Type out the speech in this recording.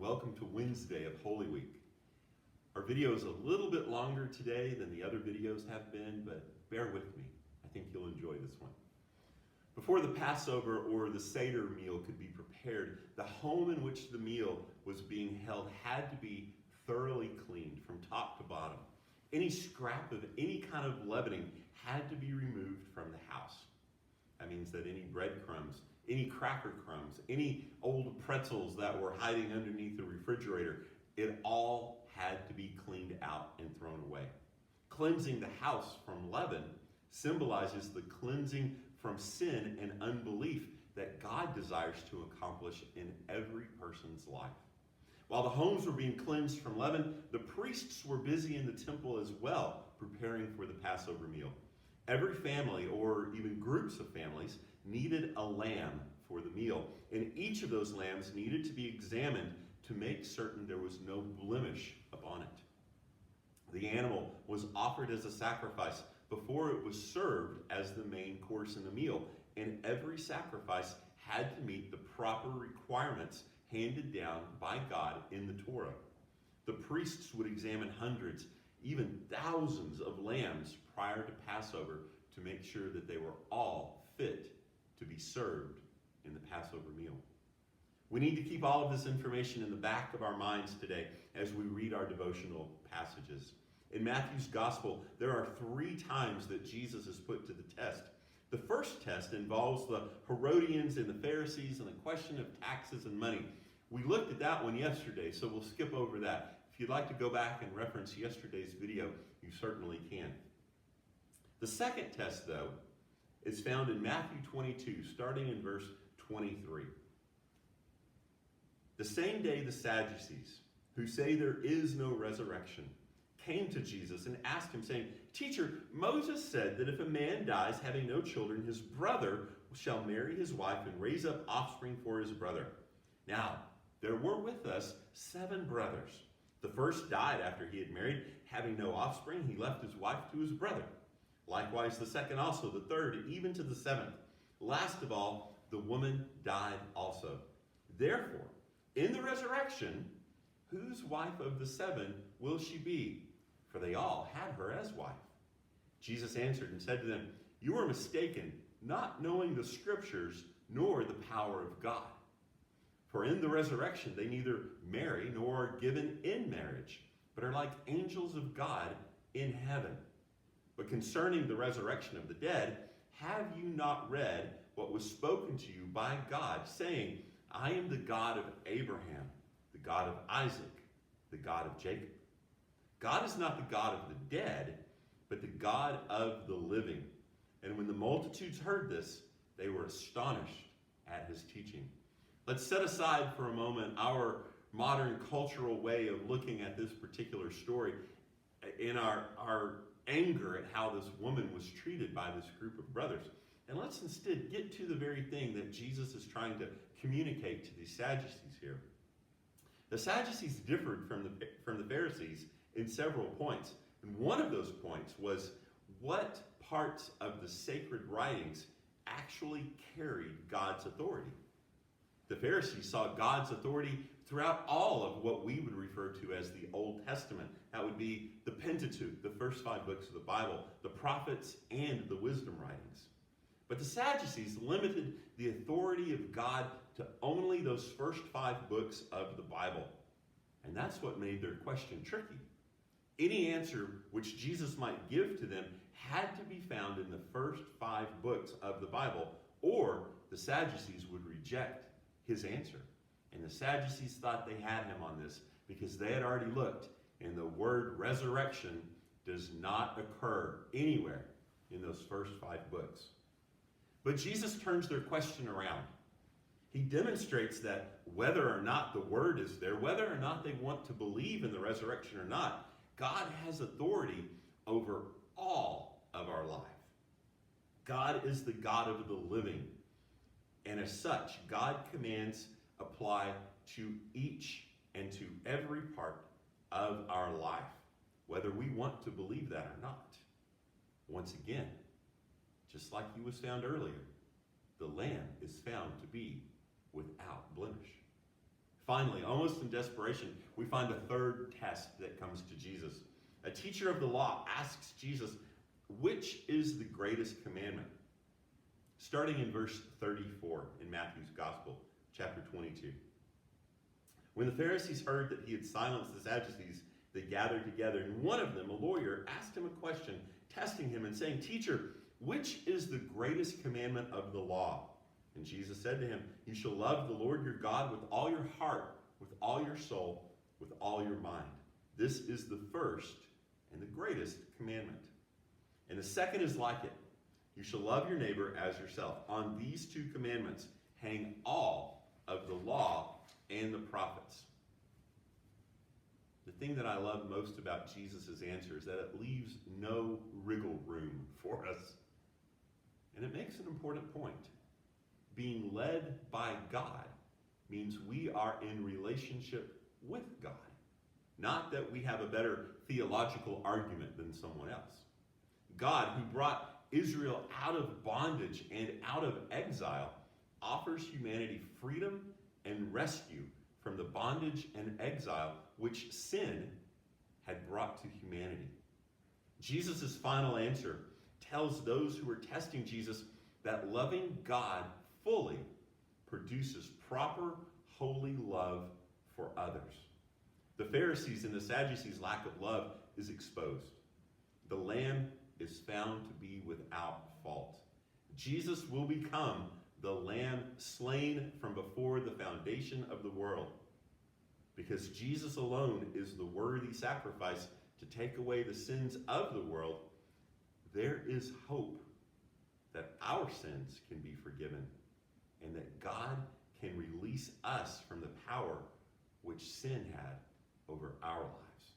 welcome to Wednesday of Holy Week. Our video is a little bit longer today than the other videos have been, but bear with me. I think you'll enjoy this one. Before the Passover or the Seder meal could be prepared, the home in which the meal was being held had to be thoroughly cleaned from top to bottom. Any scrap of any kind of leavening had to be removed from the house. That means that any breadcrumbs, any cracker crumbs, any old pretzels that were hiding underneath the refrigerator, it all had to be cleaned out and thrown away. Cleansing the house from leaven symbolizes the cleansing from sin and unbelief that God desires to accomplish in every person's life. While the homes were being cleansed from leaven, the priests were busy in the temple as well, preparing for the Passover meal. Every family, or even groups of families, needed a lamb for the meal, and each of those lambs needed to be examined to make certain there was no blemish upon it. The animal was offered as a sacrifice before it was served as the main course in the meal, and every sacrifice had to meet the proper requirements handed down by God in the Torah. The priests would examine hundreds, even thousands of lambs prior to Passover to make sure that they were all fit to be served in the Passover meal. We need to keep all of this information in the back of our minds today as we read our devotional passages. In Matthew's gospel, there are 3 times that Jesus is put to the test. The first test involves the Herodians and the Pharisees and the question of taxes and money. We looked at that one yesterday, so we'll skip over that. If you'd like to go back and reference yesterday's video, you certainly can. The second test, though, is found in Matthew 22, starting in verse 23. The same day the Sadducees, who say there is no resurrection, came to Jesus and asked him, saying, "Teacher, Moses said that if a man dies having no children, his brother shall marry his wife and raise up offspring for his brother. Now, there were with us 7 brothers. The first died after he had married. Having no offspring, he left his wife to his brother. Likewise, the second also, the third, even to the 7th. Last of all, the woman died also. Therefore, in the resurrection, whose wife of the 7 will she be? For they all had her as wife." Jesus answered and said to them, "You are mistaken, not knowing the Scriptures nor the power of God. For in the resurrection they neither marry nor are given in marriage, but are like angels of God in heaven. But concerning the resurrection of the dead, have you not read what was spoken to you by God, saying, 'I am the God of Abraham, the God of Isaac, the God of Jacob'? God is not the God of the dead, but the God of the living." And when the multitudes heard this, they were astonished at his teaching. Let's set aside for a moment our modern cultural way of looking at this particular story in our anger at how this woman was treated by this group of brothers. And let's instead get to the very thing that Jesus is trying to communicate to these Sadducees here. The Sadducees differed from the Pharisees in several points. And one of those points was what parts of the sacred writings actually carried God's authority. The Pharisees saw God's authority throughout all of what we would refer to as the Old Testament. That would be the Pentateuch, the first 5 books of the Bible, the prophets, and the wisdom writings. But the Sadducees limited the authority of God to only those first 5 books of the Bible. And that's what made their question tricky. Any answer which Jesus might give to them had to be found in the first 5 books of the Bible, or the Sadducees would reject his answer. And the Sadducees thought they had him on this because they had already looked, and the word resurrection does not occur anywhere in those first 5 books. But Jesus turns their question around. He demonstrates that whether or not the word is there, whether or not they want to believe in the resurrection or not, God has authority over all of our life. God is the God of the living. And as such, God commands apply to each and to every part of our life, whether we want to believe that or not. Once again, just like he was found earlier, the Lamb is found to be without blemish. Finally, almost in desperation, we find a third test that comes to Jesus. A teacher of the law asks Jesus, which is the greatest commandment? Starting in verse 34 in Matthew's Gospel, chapter 22. When the Pharisees heard that he had silenced the Sadducees, they gathered together, and one of them, a lawyer, asked him a question, testing him and saying, Teacher, which is the greatest commandment of the law? And Jesus said to him, You shall love the Lord your God with all your heart, with all your soul, with all your mind. This is the first and the greatest commandment. And the second is like it. You shall love your neighbor as yourself. On these two commandments hang all of the law and the prophets. The thing that I love most about Jesus' answer is that it leaves no wriggle room for us. And it makes an important point. Being led by God means we are in relationship with God. Not that we have a better theological argument than someone else. God, who brought Israel out of bondage and out of exile, offers humanity freedom and rescue from the bondage and exile which sin had brought to humanity. Jesus' final answer tells those who are testing Jesus that loving God fully produces proper, holy love for others. The Pharisees' and the Sadducees' lack of love is exposed. The Lamb is found to be without fault. Jesus will become the Lamb slain from before the foundation of the world. Because Jesus alone is the worthy sacrifice to take away the sins of the world, there is hope that our sins can be forgiven and that God can release us from the power which sin had over our lives.